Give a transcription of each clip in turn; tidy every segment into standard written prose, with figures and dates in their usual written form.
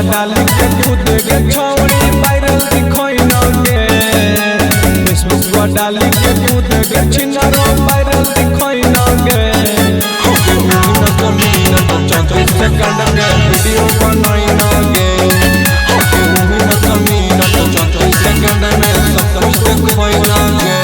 डाली के खुद के छौड़ी वायरल दिखोई नगे फेसबुक डाली के खुद के छिनारो वायरल दिखोई नगे न कमीना तो 34 सेकंड के वीडियो बनाई नगे न कमीना तो 34 सेकंड में सब कुछ दिखोई नगे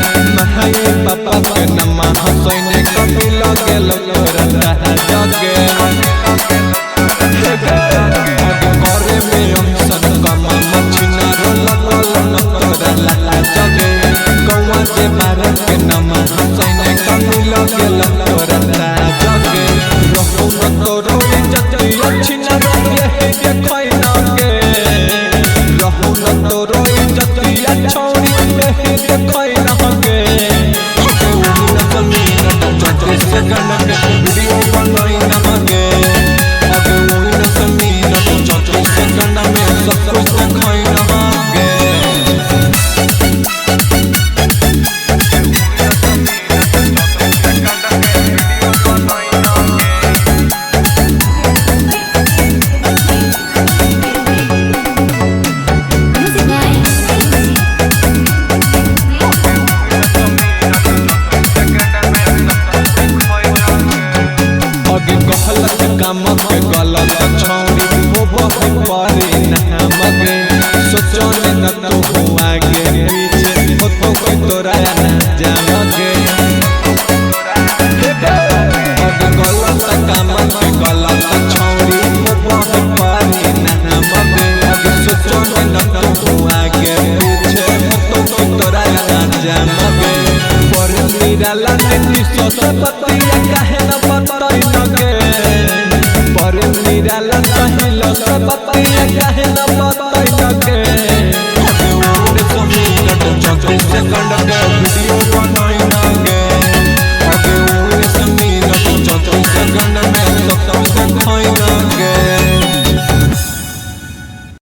पापा के नमा हसैने कभी लगे लगे जगे करे में हमसन कमा मछिना लगल नतरा लाला जगे गौवा जे भारत के नमा हसैने कभी लगे लगे जगे रहू न तोरो इज्जत अच्छिना रहे देखै नगे रहू न तोरो इज्जत अच्छौरी रहे देखै नगे वीडियो बनाई नमगे अबे वही न समीना तो 34 सेकंड में सब कुछ दिखाई नमगे काम के गलत छौरी वो बहुत पारी ना मगे सोचो न तो हुआ के पीछे हो तो कोई तोरा ना जामगे गलत काम के गलत छौरी वो बहुत पारी ना मगे सोचो न तो हुआ के पीछे हो तो कोई तोरा ना जामगे पर निराला ने सोचपतिया काहे न बताई नगे निराला कहिलो सब